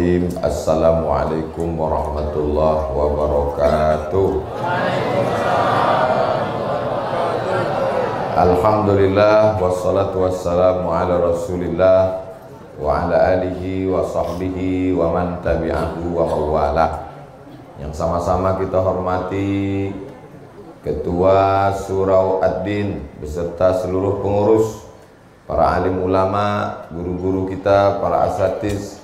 Bismillahirrahmanirrahim. Assalamualaikum warahmatullahi wabarakatuh. Alhamdulillah wassalatu wassalamu ala Rasulillah wa ala alihi wa sahbihi wa man tabi'ahu wa mawalah. Yang sama-sama kita hormati Ketua Surau Ad-Din beserta seluruh pengurus, para alim ulama, guru-guru kita, para asatiz,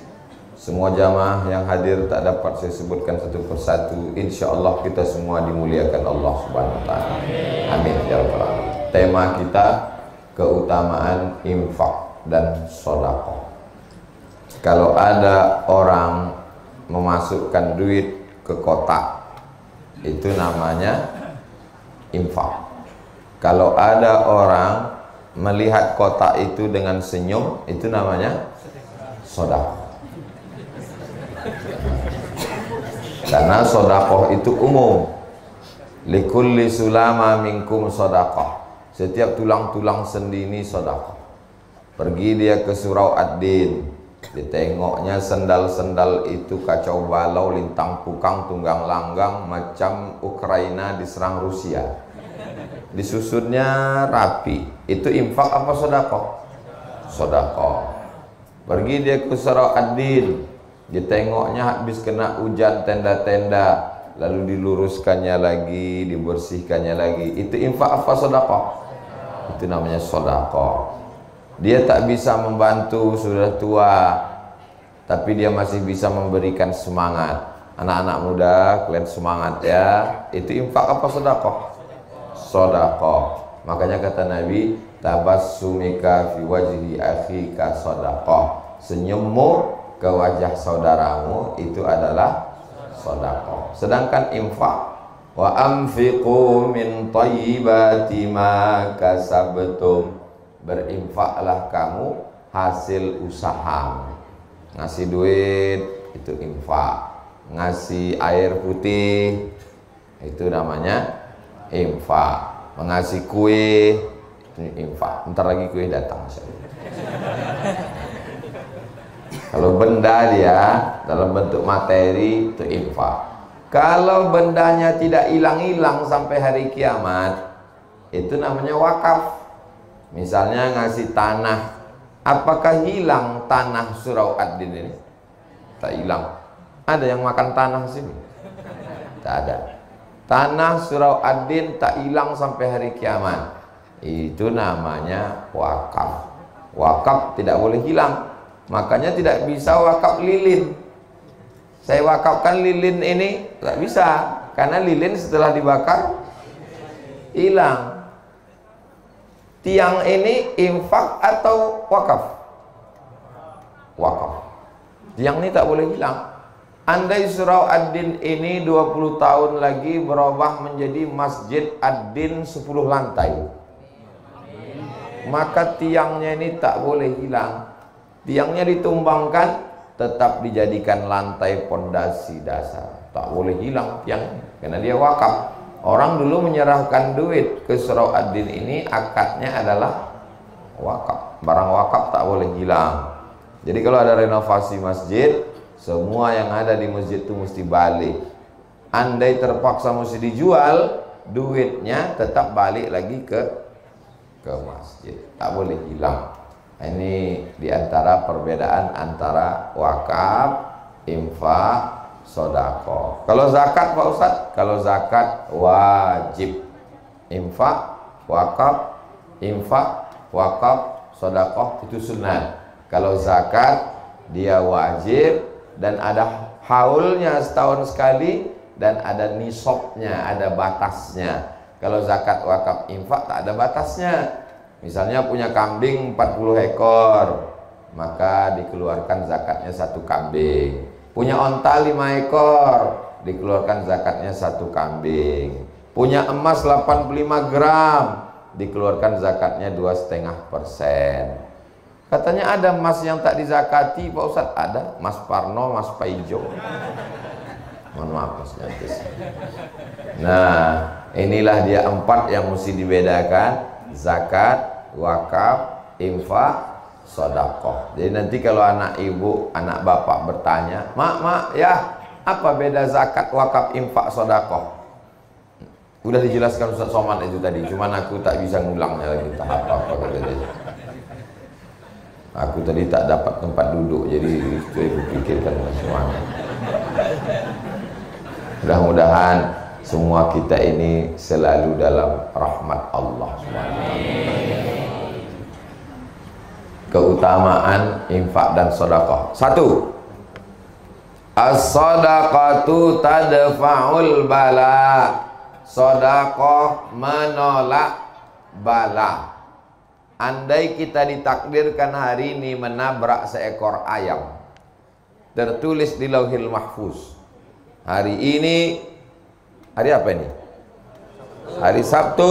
semua jamaah yang hadir tak dapat saya sebutkan satu persatu. Insya Allah kita semua dimuliakan Allah Subhanahu Wa Taala. Amin ya rabbal alamin. Tema kita keutamaan infak dan sedekah. Kalau ada orang memasukkan duit ke kotak, itu namanya infak. Kalau ada orang melihat kotak itu dengan senyum, itu namanya sedekah. Karena sedekah itu umum. Likulli sulama minkum sedekah. Setiap tulang-tulang sendi ini sedekah. Pergi dia ke Surau Ad-Din, ditengoknya sendal-sendal itu kacau balau, lintang pukang, tunggang langgang, macam Ukraina diserang Rusia. Disusunnya rapi. Itu infak apa sedekah? Sedekah. Pergi dia ke Surau Ad-Din, ditengoknya habis kena hujan tenda-tenda, lalu diluruskannya lagi, dibersihkannya lagi. Itu infak apa sedekah? Itu namanya sedekah. Dia tak bisa membantu, sudah tua, tapi dia masih bisa memberikan semangat. Anak-anak muda, kalian semangat ya. Itu infak apa sedekah? Sedekah. Makanya kata Nabi, tabassumika fi wajhi akhika sedekah. Senyummu ke wajah saudaramu itu adalah sedekah. Sedangkan infak, wa anfiqu min thayyibati ma kasabtum. Berinfaklah kamu hasil usaha. Ngasih duit itu infak. Ngasih air putih itu namanya infak. Mengasih kue itu infak. Bentar lagi kue datang. Kalau benda dia dalam bentuk materi itu infak. Kalau bendanya tidak hilang-hilang sampai hari kiamat, itu namanya wakaf. Misalnya ngasih tanah, apakah hilang tanah Surau Ad-Din ini? Tak hilang. Ada yang makan tanah sini? Tak ada. Tanah Surau Ad-Din tak hilang sampai hari kiamat. Itu namanya wakaf. Wakaf tidak boleh hilang. Makanya tidak bisa wakaf lilin. Saya wakafkan lilin ini, tak bisa. Karena lilin setelah dibakar hilang. Tiang ini infak atau wakaf? Wakaf. Tiang ini tak boleh hilang. Andai Surau Ad-Din ini 20 tahun lagi berubah menjadi Masjid Ad-Din 10 lantai, maka tiangnya ini tak boleh hilang. Tiangnya ditumbangkan, tetap dijadikan lantai pondasi dasar. Tak boleh hilang tiang, karena dia wakaf. Orang dulu menyerahkan duit ke Surau Ad-Din ini, akadnya adalah wakaf. Barang wakaf tak boleh hilang. Jadi kalau ada renovasi masjid, semua yang ada di masjid itu mesti balik. Andai terpaksa mesti dijual, duitnya tetap balik lagi ke masjid. Tak boleh hilang. Ini diantara perbedaan antara wakaf, infak, sedekah. Kalau zakat Pak Ustaz, kalau zakat wajib. Infak, wakaf, sedekah itu sunnah. Kalau zakat dia wajib dan ada haulnya setahun sekali dan ada nisabnya, ada batasnya. Kalau zakat, wakaf, infak tak ada batasnya. Misalnya punya kambing 40 ekor, maka dikeluarkan zakatnya 1 kambing. Punya onta 5 ekor, dikeluarkan zakatnya 1 kambing. Punya emas 85 gram, dikeluarkan zakatnya 2,5%. Katanya ada emas yang tak dizakati Pak Ustadz. Ada, Mas Parno, Mas Paijo. Mohon maaf Mas Nyantis. Nah, inilah dia 4 yang mesti dibedakan: zakat, wakaf, infak, sedekah. Jadi nanti kalau anak ibu, anak bapak bertanya, mak ya, apa beda zakat, wakaf, infak, sedekah? Udah dijelaskan Ustaz Somad itu tadi, cuman aku tak bisa ngulangnya lagi, tak apa-apa kata dia. Aku tadi tak dapat tempat duduk, jadi itu aku pikirkan semuanya. Mudah-mudahan semua kita ini selalu dalam rahmat Allah SWT. Keutamaan infak dan sedekah. 1. As-sadaqatu tadfa'ul bala. Sedekah menolak bala. Andai kita ditakdirkan hari ini menabrak seekor ayam, tertulis di Lauhil Mahfuz, hari ini, hari apa ini? Hari Sabtu,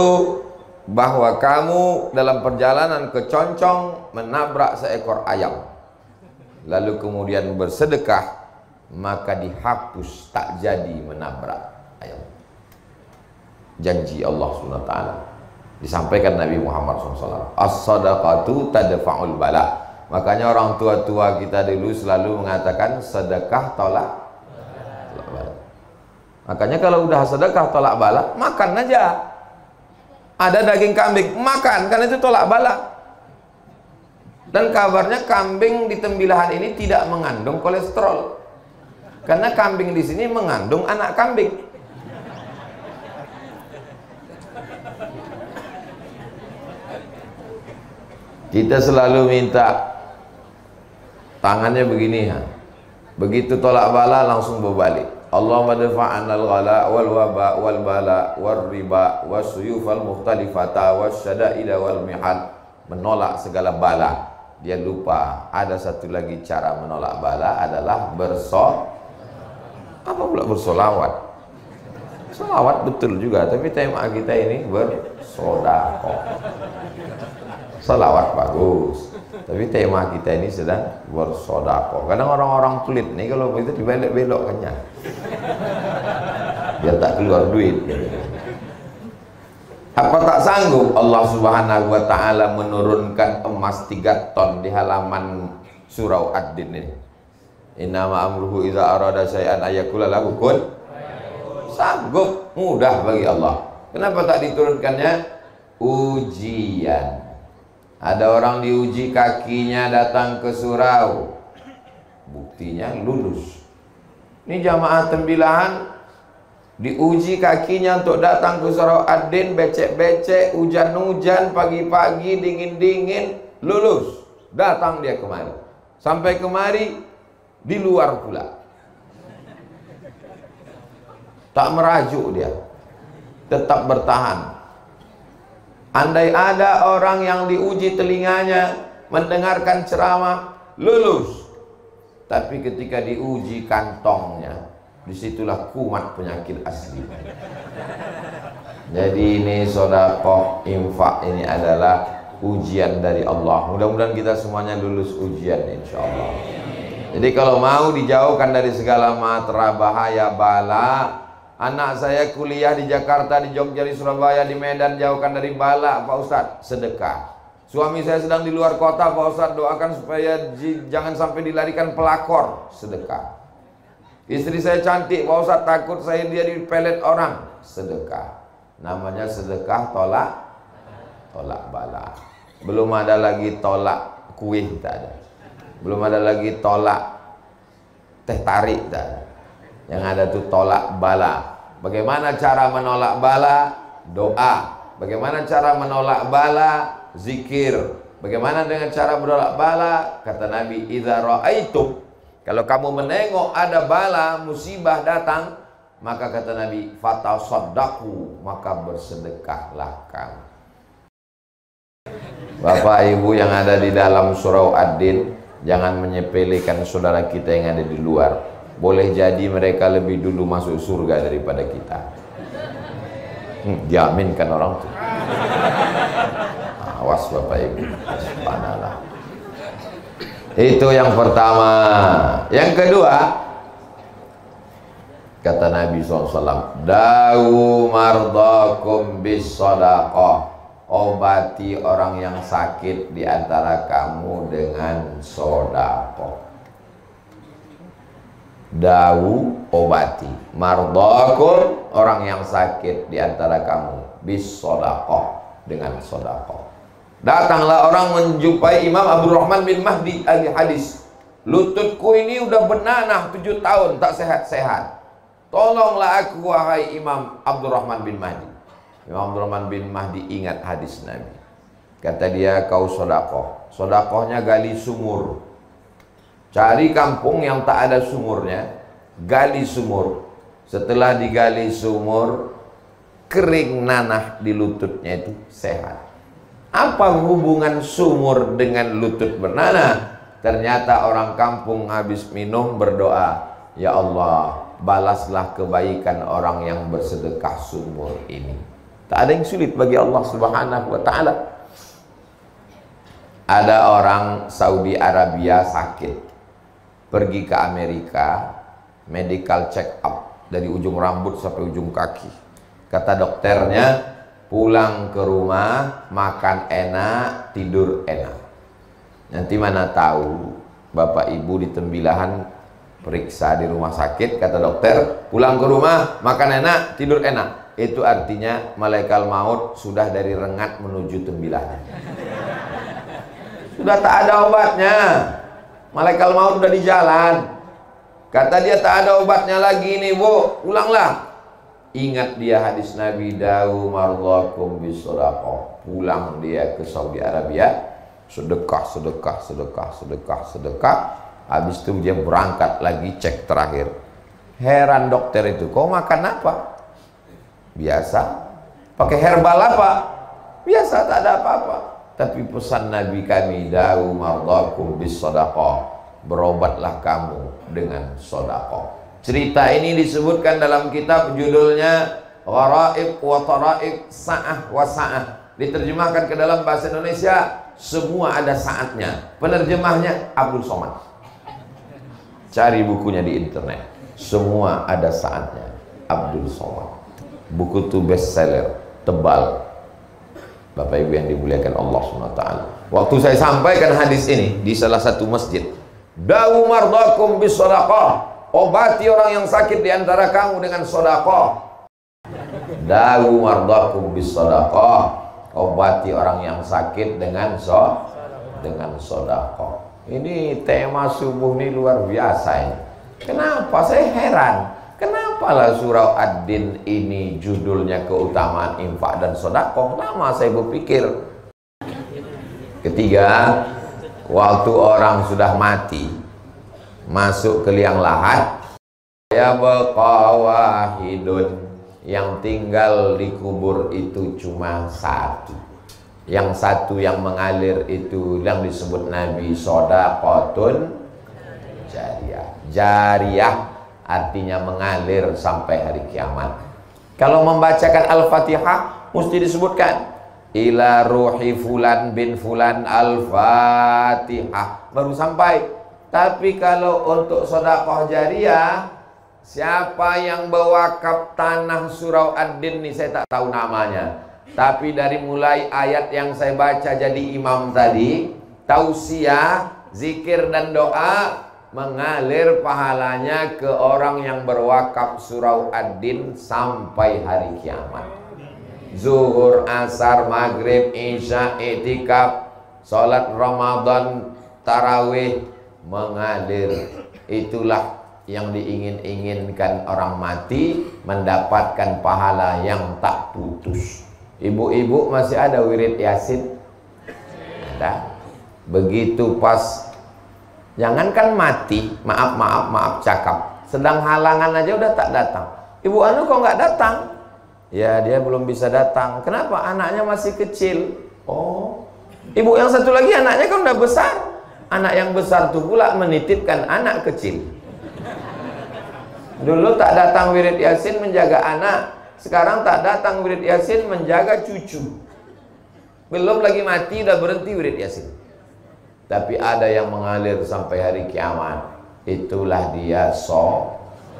bahwa kamu dalam perjalanan ke Concong menabrak seekor ayam, lalu kemudian bersedekah, maka dihapus, tak jadi menabrak ayam. Janji Allah SWT. Disampaikan Nabi Muhammad SAW, as-sadaqatu tadfa'ul bala. Makanya orang tua-tua kita dulu selalu mengatakan sedekah tolak bala. Makanya kalau udah sedekah tolak bala, makan aja. Ada daging kambing, makan, karena itu tolak bala. Dan kabarnya kambing di tembilahan ini tidak mengandung kolesterol, karena kambing di sini mengandung anak kambing. Kita selalu minta tangannya begini ya. Begitu tolak bala langsung berbalik. Allahumma dafa'anal ghala wal waba wal bala wal riba was suyufal mukhtalifata was syada'ida wal mihal. Menolak segala bala. Dia lupa ada satu lagi cara menolak bala adalah apa pula bersolawat. Solawat betul juga, tapi tema kita ini bersedekah. Salawat bagus, tapi tema kita ini sedang bersedekah. Kadang orang-orang pelit nih kalau begitu dibelok-belokkannya, biar tak keluar duit. Apa tak sanggup Allah Subhanahu wa Ta'ala menurunkan emas 3 ton di halaman surau Ad-Din ini? Innama amruhu idza arada syai'an ayyakula lahu kun. Sanggup, mudah bagi Allah. Kenapa tak diturunkannya? Ujian. Ada orang diuji kakinya datang ke surau, buktinya lulus. Ini jamaah tembilahan diuji kakinya untuk datang ke surau Ad-Din, becek-becek, hujan-hujan, pagi-pagi, dingin-dingin, lulus. Datang dia kemari. Sampai kemari di luar pula. Tak merajuk dia, tetap bertahan. Andai ada orang yang diuji telinganya mendengarkan ceramah, lulus. Tapi ketika diuji kantongnya, disitulah kumat penyakit asli. Jadi ini sedekah, infak ini adalah ujian dari Allah. Mudah-mudahan kita semuanya lulus ujian insya Allah. Jadi kalau mau dijauhkan dari segala matra bahaya bala. Anak saya kuliah di Jakarta, di Jogja, di Surabaya, di Medan, jauhkan dari bala, Pak Ustadz, sedekah. Suami saya sedang di luar kota, Pak Ustadz, doakan supaya jangan sampai dilarikan pelakor, sedekah. Istri saya cantik, Pak Ustadz, takut saya dia dipelet orang, sedekah. Namanya sedekah tolak bala. Belum ada lagi tolak kuih, tak ada. Belum ada lagi tolak teh tarik, tak ada. Yang ada tuh tolak bala. Bagaimana cara menolak bala? Doa. Bagaimana cara menolak bala? Zikir. Bagaimana dengan cara menolak bala? Kata Nabi, idza ra'aitum, kalau kamu menengok ada bala, musibah datang, maka kata Nabi, fatasaddaqu, maka bersedekahlah kamu. Bapak Ibu yang ada di dalam surau Ad-Din, jangan menyepelekan saudara kita yang ada di luar. Boleh jadi mereka lebih dulu masuk surga daripada kita. Diaminkan orang itu. Awas Bapak Ibu. Subhanallah. Itu yang pertama. Yang kedua, kata Nabi SAW, Da'u mardakum bis sadaqah. obati orang yang sakit di antara kamu dengan sedekah. Dawu, obati. Mardakum, orang yang sakit di antara kamu bis sedekah, dengan sedekah. Datanglah orang menjumpai Imam Abdurrahman bin Mahdi ahli hadis. Lututku ini udah benanah 7 tahun tak sehat-sehat. Tolonglah aku wahai Imam Abdurrahman bin Mahdi. Imam Abdurrahman bin Mahdi ingat hadis Nabi. Kata dia, kau sedekah. Sedekahnya gali sumur. Cari kampung yang tak ada sumurnya, gali sumur. Setelah digali sumur, kering nanah di lututnya itu sehat. Apa hubungan sumur dengan lutut bernanah? Ternyata orang kampung habis minum berdoa, ya Allah, balaslah kebaikan orang yang bersedekah sumur ini. Tak ada yang sulit bagi Allah Subhanahu wa ta'ala. Ada orang Saudi Arabia sakit, pergi ke Amerika, medical check up dari ujung rambut sampai ujung kaki. Kata dokternya, pulang ke rumah, makan enak, tidur enak. Nanti mana tahu bapak ibu di Tembilahan periksa di rumah sakit, kata dokter, pulang ke rumah, makan enak, tidur enak. Itu artinya malaikat maut sudah dari Rengat menuju Tembilahan. Sudah tak ada obatnya. Malaikat maut udah di jalan. Kata dia, tak ada obatnya lagi nih bu, pulanglah. Ingat dia hadis Nabi, dawu mardakum bisedekah. Pulang dia ke Saudi Arabia, sedekah, sedekah, sedekah, sedekah, sedekah. Habis itu dia berangkat lagi cek terakhir. Heran dokter itu, kau makan apa? Biasa. Pakai herbal apa? Biasa, tak ada apa-apa. Tapi pesan Nabi kami, dawu mardakum bisedekah. Berobatlah kamu dengan sedekah. Cerita ini disebutkan dalam kitab judulnya Gharaib wa Taraib Sa'ah wa Sa'ah. Diterjemahkan ke dalam bahasa Indonesia, semua ada saatnya. Penerjemahnya Abdul Somad. Cari bukunya di internet. Semua ada saatnya. Abdul Somad. Buku itu bestseller, tebal. Bapak Ibu yang dimuliakan Allah SWT. Waktu saya sampaikan hadis ini di salah satu masjid, dawu mardakum bisedekah. Obati orang yang sakit di antara kamu dengan sedekah. Dawu mardakum bisedekah. Obati orang yang sakit dengan sedekah. Ini tema subuh ini luar biasa ini. Kenapa? Saya heran. Kenapalah surah Ad-Din ini judulnya keutamaan infak dan sedekah? Lama saya berpikir. Ketiga, waktu orang sudah mati, masuk ke liang lahat, ya wahidun, yang tinggal di kubur itu cuma satu. Yang satu yang mengalir itu yang disebut Nabi sedekatun jariyah. Jariyah artinya mengalir sampai hari kiamat. Kalau membacakan Al-Fatihah mesti disebutkan ila ruhi fulan bin fulan Al-Fatihah, baru sampai. Tapi kalau untuk sedekah jariyah, siapa yang berwakaf tanah surau Ad-Din ini saya tak tahu namanya. Tapi dari mulai ayat yang saya baca jadi imam tadi, tausiah, zikir dan doa, mengalir pahalanya ke orang yang berwakaf surau Ad-Din sampai hari kiamat. Zuhur, asar, maghrib, isya, i'tikaf, salat Ramadan, tarawih, mengalir. Itulah yang diingin-inginkan orang mati, mendapatkan pahala yang tak putus. Ibu-ibu masih ada wirid Yasin? Ada. Begitu pas, jangankan mati, maaf cakap, sedang halangan aja udah tak datang. Ibu anu kok nggak datang? Ya dia belum bisa datang. Kenapa? Anaknya masih kecil. Oh, ibu yang satu lagi anaknya kan udah besar. Anak yang besar tuh pula menitipkan anak kecil. Dulu tak datang wirid Yasin menjaga anak, sekarang tak datang wirid Yasin menjaga cucu. Belum lagi mati udah berhenti wirid Yasin. Tapi ada yang mengalir sampai hari kiamat. Itulah dia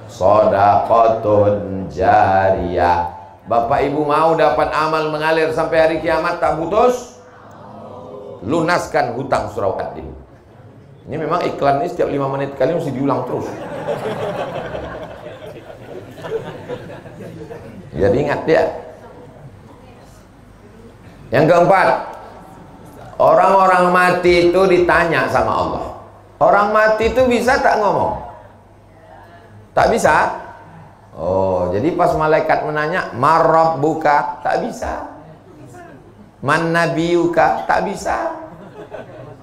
sedekatun jariyah. Bapak Ibu mau dapat amal mengalir sampai hari kiamat tak putus? Lunaskan hutang surau Ad-Din. Ini memang iklan ini setiap 5 menit kali mesti diulang terus. Jadi ingat dia. Yang keempat, orang-orang mati itu ditanya sama Allah. Orang mati itu bisa tak ngomong? Tak bisa. Oh, jadi pas malaikat menanya, "Marabbuka?" Tak bisa. "Man nabiyuka?" Tak bisa.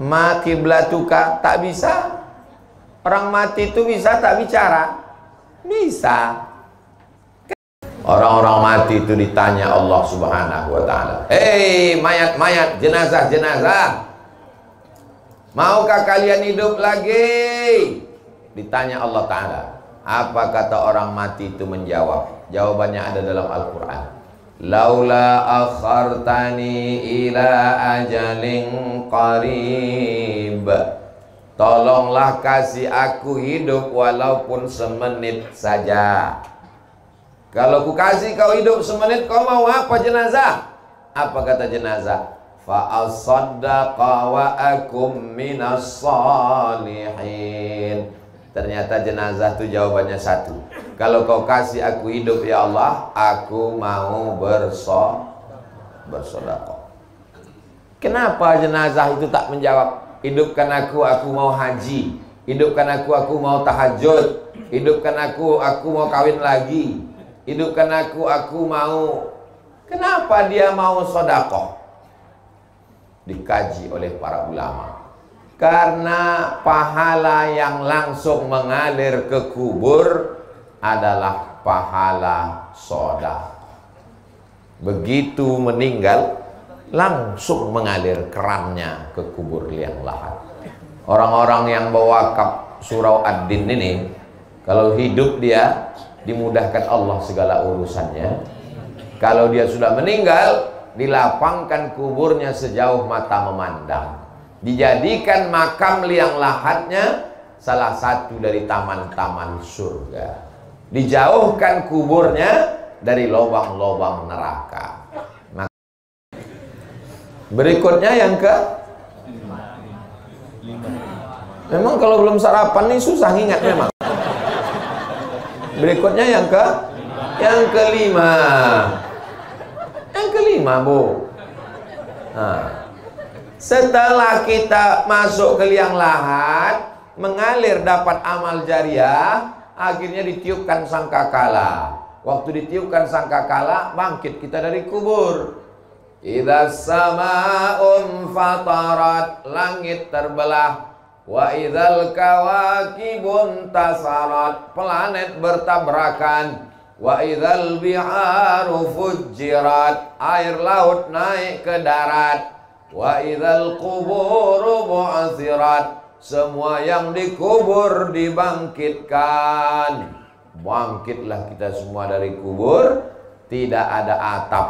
"Ma kiblatuka?" Tak bisa. Orang mati itu bisa tak bicara? Bisa. Orang-orang mati itu ditanya Allah Subhanahu wa ta'ala, "Hei mayat-mayat, jenazah-jenazah, maukah kalian hidup lagi?" Ditanya Allah Ta'ala. Apa kata orang mati itu menjawab? Jawabannya ada dalam Al-Quran. "Laula akhartani ila ajalin qarib." Tolonglah kasih aku hidup walaupun semenit saja. Kalau ku kasih kau hidup semenit, kau mau apa jenazah? Apa kata jenazah? "Fa asaddaqa wa akum minas salihin." Ternyata jenazah itu jawabannya satu. Kalau kau kasih aku hidup ya Allah, aku mau bersedekah. Kenapa jenazah itu tak menjawab? Hidupkan aku mau haji. Hidupkan aku mau tahajud. Hidupkan aku mau kawin lagi. Hidupkan aku mau. Kenapa dia mau sedekah? Dikaji oleh para ulama. Karena pahala yang langsung mengalir ke kubur adalah pahala sedekah. Begitu meninggal, langsung mengalir kerannya ke kubur liang lahat. Orang-orang yang berwakaf surau Ad-Din ini, kalau hidup dia dimudahkan Allah segala urusannya. Kalau dia sudah meninggal, dilapangkan kuburnya sejauh mata memandang. Dijadikan makam liang lahatnya salah satu dari taman-taman surga. Dijauhkan kuburnya dari lubang-lubang neraka. Berikutnya yang ke memang kalau belum sarapan nih susah ingat memang. Berikutnya yang kelima. Yang kelima, Bu. Nah, setelah kita masuk ke liang lahat, mengalir dapat amal jariah, akhirnya ditiupkan sangkakala. Waktu ditiupkan sangkakala, bangkit kita dari kubur. Idza samaa'un fatarat, langit terbelah. Wa idzal kawakibun tasarat, planet bertabrakan. Wa idzal biharu fujjirat, air laut naik ke darat. Wa idzal quburu bu'athirat, semua yang dikubur dibangkitkan. Bangkitlah kita semua dari kubur. Tidak ada atap,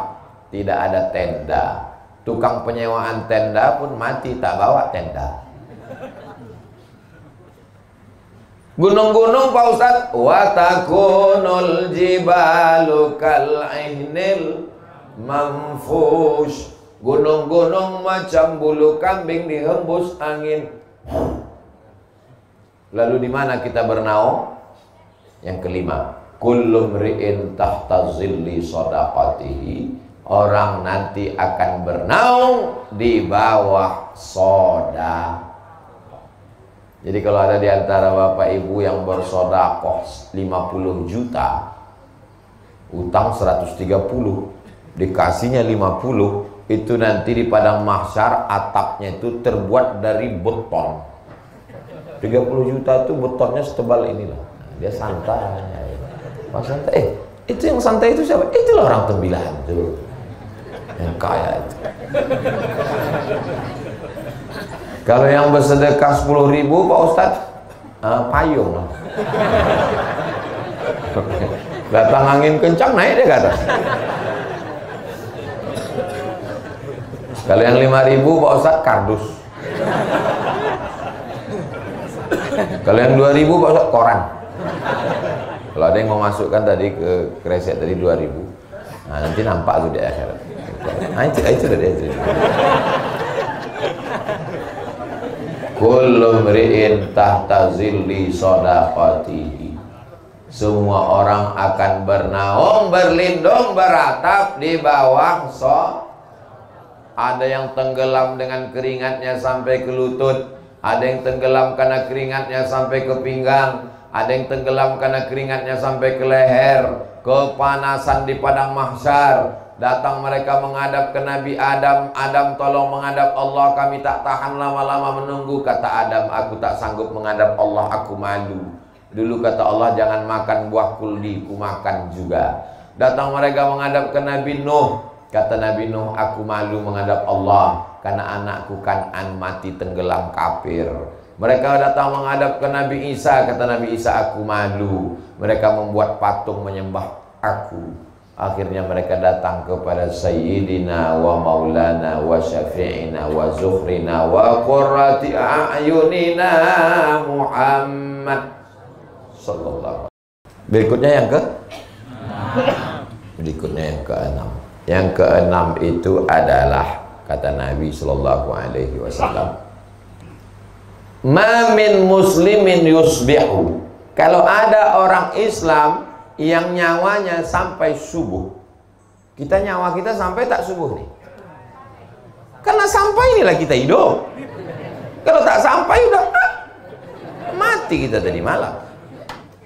tidak ada tenda. Tukang penyewaan tenda pun mati tak bawa tenda. Gunung-gunung Pak Ustadz, wa takunul jibalu kal'ihnil manfush. Gunung-gunung macam bulu kambing dihembus angin. Lalu di mana kita bernaung? Yang kelima, kullu mri'in tahta zilli shadaqatihi. Orang nanti akan bernaung di bawah sedekah. Jadi kalau ada di antara Bapak Ibu yang bersedekah 50 juta, utang 130, dikasihnya 50, itu nanti di padang mahsyar atapnya itu terbuat dari beton. 30 juta itu betonnya setebal inilah. Dia santai. Pas santai, itu yang santai itu siapa? Itulah orang tembilahan itu. Yang kaya itu. Kalau yang bersedekah 10.000 Pak Ustadz, payung lah. Datang angin kencang naik dia ke atas. Kalau yang 5.000 Pak Ustadz, kardus. Kalau yang 2.000 Pak Ustadz, koran. Kalau ada yang mau masukkan tadi ke kresek tadi 2.000, Nah, nanti nampak tuh di akhirat. Nah, itu dia. Kullu mri'in tahta zilli shadaqatihi. Semua orang akan bernaung, berlindung, beratap di bawah Ada yang tenggelam dengan keringatnya sampai ke lutut, ada yang tenggelam karena keringatnya sampai ke pinggang, ada yang tenggelam karena keringatnya sampai ke leher. Kepanasan di padang mahsyar. Datang mereka menghadap ke Nabi Adam. Adam, tolong menghadap Allah, kami tak tahan lama-lama menunggu. Kata Adam, aku tak sanggup menghadap Allah, aku malu. Dulu kata Allah, jangan makan buah kuldi, ku makan juga. Datang mereka menghadap ke Nabi Nuh. Kata Nabi Nuh, aku malu menghadap Allah, karena anakku Kan'an mati tenggelam kafir. Mereka datang menghadap ke Nabi Isa. Kata Nabi Isa, aku malu. Mereka membuat patung menyembah aku. Akhirnya mereka datang kepada Sayyidina wa Maulana wa Syafi'ina wa Zuhrina wa Qurrati A'yunina Muhammad sallallahu. Berikutnya yang keenam. Yang keenam itu adalah kata Nabi sallallahu alaihi wasallam, ma min muslimin yusbihu. Kalau ada orang Islam yang nyawanya sampai subuh, kita nyawa kita sampai tak subuh nih, karena sampai inilah kita hidup. Kalau tak sampai udah mati kita tadi malam.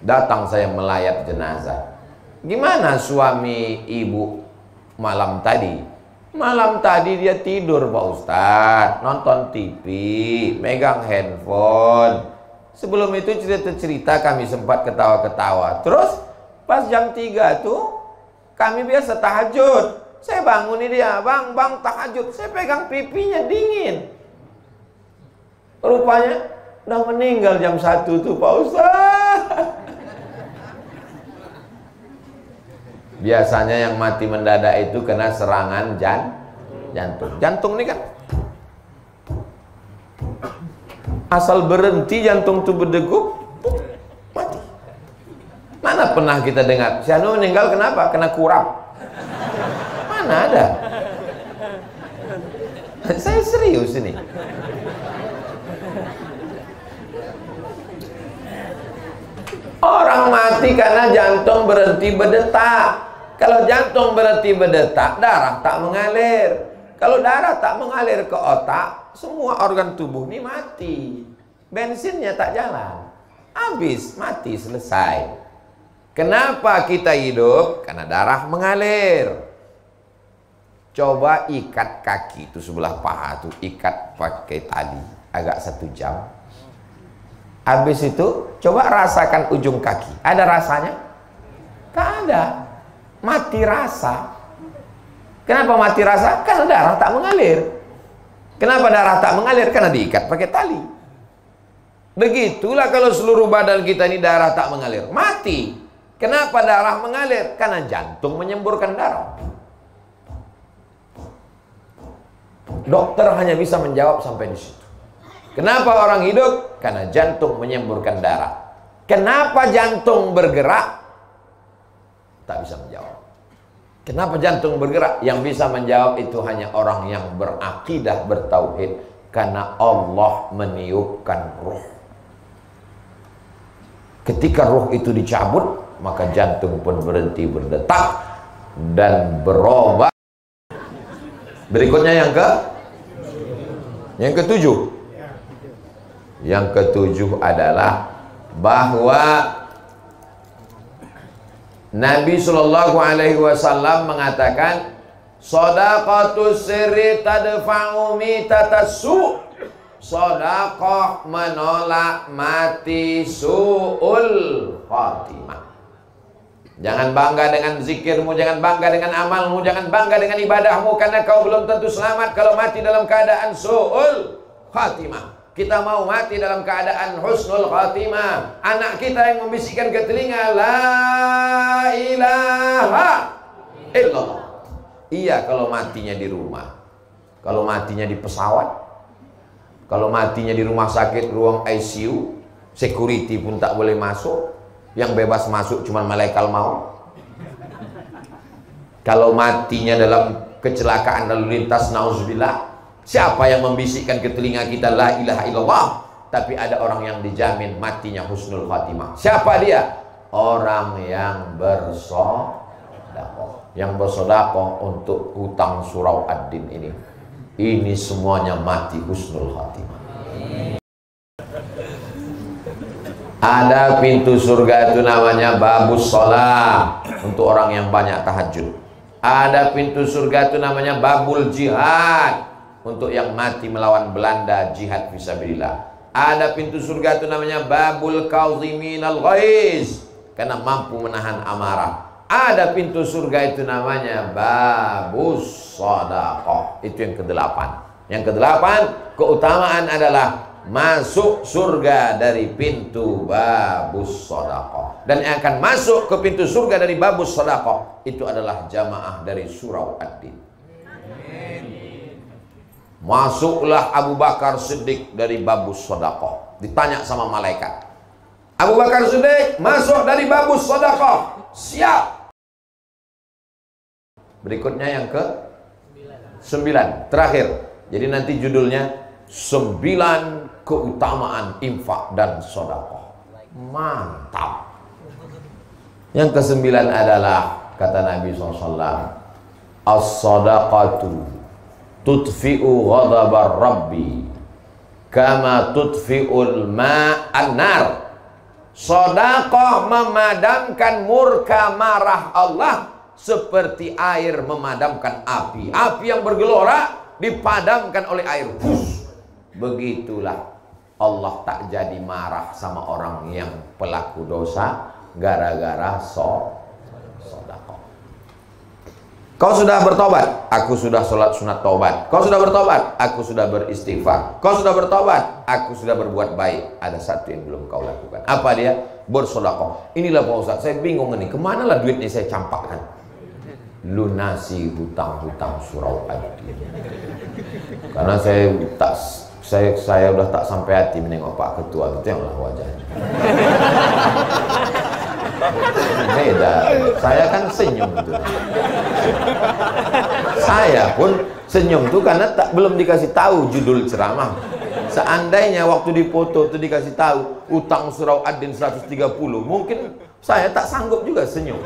Datang saya melayat jenazah. Gimana suami ibu malam tadi? Malam tadi dia tidur Pak Ustadz, nonton TV, megang handphone. Sebelum itu cerita-cerita kami sempat ketawa-ketawa. Terus pas jam 3 tuh kami biasa tahajud. Saya bangunin dia, bang tahajud. Saya pegang pipinya dingin. Rupanya udah meninggal jam 1 tuh Pak Ustaz. Biasanya yang mati mendadak itu kena serangan jantung. Jantung ini kan asal berhenti jantung tuh berdegup, mati. Mana pernah kita dengar, si anu meninggal kenapa? Kena kurap. Mana ada? Saya serius ini. Orang mati karena jantung berhenti berdetak. Kalau jantung berhenti berdetak, darah tak mengalir. Kalau darah tak mengalir ke otak, semua organ tubuh ini mati. Bensinnya tak jalan. Habis, mati, selesai. Kenapa kita hidup? Karena darah mengalir. Coba ikat kaki itu sebelah paha tuh, ikat pakai tali agak 1 jam. Habis itu coba rasakan ujung kaki. Ada rasanya? Tak ada. Mati rasa. Kenapa mati rasa? Karena darah tak mengalir. Kenapa darah tak mengalir? Karena diikat pakai tali. Begitulah kalau seluruh badan kita ini darah tak mengalir, mati. Kenapa darah mengalir? Karena jantung menyemburkan darah. Dokter hanya bisa menjawab sampai di situ. Kenapa orang hidup? Karena jantung menyemburkan darah. Kenapa jantung bergerak? Tak bisa menjawab. Kenapa jantung bergerak? Yang bisa menjawab itu hanya orang yang berakidah, bertauhid. Karena Allah meniupkan ruh. Ketika ruh itu dicabut, maka jantung pun berhenti berdetak dan berobat. Berikutnya yang ketujuh. Yang ketujuh adalah bahwa Nabi Shallallahu Alaihi Wasallam mengatakan, shadaqatus sirri tadfa'u mitatassu. Sedekah menolak mati su'ul khatimah. Jangan bangga dengan zikirmu, jangan bangga dengan amalmu, jangan bangga dengan ibadahmu, karena kau belum tentu selamat kalau mati dalam keadaan su'ul khatimah. Kita mau mati dalam keadaan husnul khatimah. Anak kita yang membisikkan ke telinga, la ilaha illallah. Iya kalau matinya di rumah. Kalau matinya di pesawat, kalau matinya di rumah sakit, ruang ICU, security pun tak boleh masuk. Yang bebas masuk cuma malaikat maut. Kalau matinya dalam kecelakaan lalu lintas, nauzubillah, siapa yang membisikkan ke telinga kita la ilaha illallah? Tapi ada orang yang dijamin matinya husnul khatimah. Siapa dia? Orang yang bersedekah. Yang bersedekah untuk hutang surau ad-din ini. Ini semuanya mati husnul khatimah. Ada pintu surga itu namanya babus sholat, untuk orang yang banyak tahajud. Ada pintu surga itu namanya babul jihad, untuk yang mati melawan Belanda, jihad fisabilillah. Ada pintu surga itu namanya babul kaziminal ghaiz, karena mampu menahan amarah. Ada pintu surga itu namanya babus shadaqah, itu yang ke-8. Yang ke-8, keutamaan adalah masuk surga dari pintu babus shadaqah. Dan yang akan masuk ke pintu surga dari babus shadaqah itu adalah jamaah dari surau ad-din. Masuklah Abu Bakar Siddiq dari babus shadaqah. Ditanya sama malaikat, Abu Bakar Siddiq masuk dari babus shadaqah, siap. Berikutnya yang ke-9, terakhir. Jadi nanti judulnya 9 keutamaan infak dan sedekah. Mantap. Yang ke-9 adalah, kata Nabi SAW, as-sadaqatu tudfi'u ghadabar rabbi kama tudfi'ul ma'an nar. Sedekah memadamkan murka marah Allah seperti air memadamkan api. Api yang bergelora dipadamkan oleh air. Begitulah Allah tak jadi marah sama orang yang pelaku dosa gara-gara sedekah. Kau sudah bertobat, aku sudah sholat sunat taubat. Kau sudah bertobat, aku sudah beristighfar. Kau sudah bertobat, aku sudah berbuat baik. Ada satu yang belum kau lakukan. Apa dia? Bersedekah. Inilah Pak Ustaz, saya bingung ini, kemana lah duitnya saya campakkan? Lunasi hutang-hutang surau ad-din. Karena saya udah tak sampai hati menengok Pak Ketua, itu yang lah wajahnya. Beda. Saya kan senyum tuh. Saya pun senyum tuh karena belum dikasih tahu judul ceramah. Seandainya waktu dipoto itu dikasih tahu utang surau ad-din 130, mungkin saya tak sanggup juga senyum.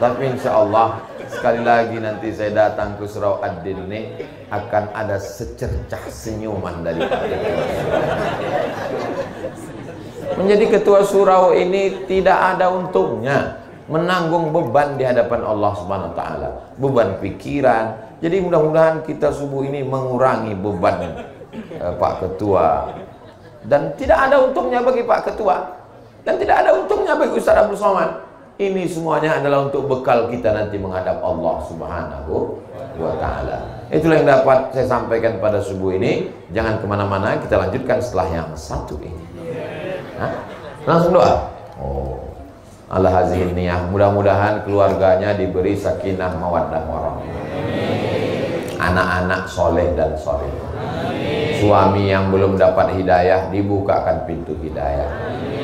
Tapi insya Allah sekali lagi nanti saya datang ke surau ad-din ini akan ada secercah senyuman dari Pak Ketua. Menjadi ketua surau ini tidak ada untungnya, menanggung beban di hadapan Allah Subhanahu wa taala, beban pikiran. Jadi mudah-mudahan kita subuh ini mengurangi beban Pak Ketua, dan tidak ada untungnya bagi Pak Ketua, dan tidak ada untungnya bagi Ustaz Abdul Somad. Ini semuanya adalah untuk bekal kita nanti menghadap Allah Subhanahu wa taala. Itulah yang dapat saya sampaikan pada subuh ini. Jangan kemana-mana, kita lanjutkan setelah yang satu ini. Langsung doa. Ala hazihin niyah, mudah-mudahan keluarganya diberi sakinah mawaddah warahmah, anak-anak soleh dan soleh, suami yang belum dapat hidayah dibukakan pintu hidayah,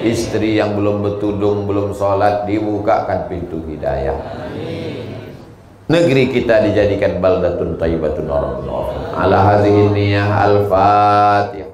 istri yang belum bertudung, belum sholat dibukakan pintu hidayah, negeri kita dijadikan baldatun thayyibatun wa rabbun ghafur. Ala hazihin niyah, al-fatihah.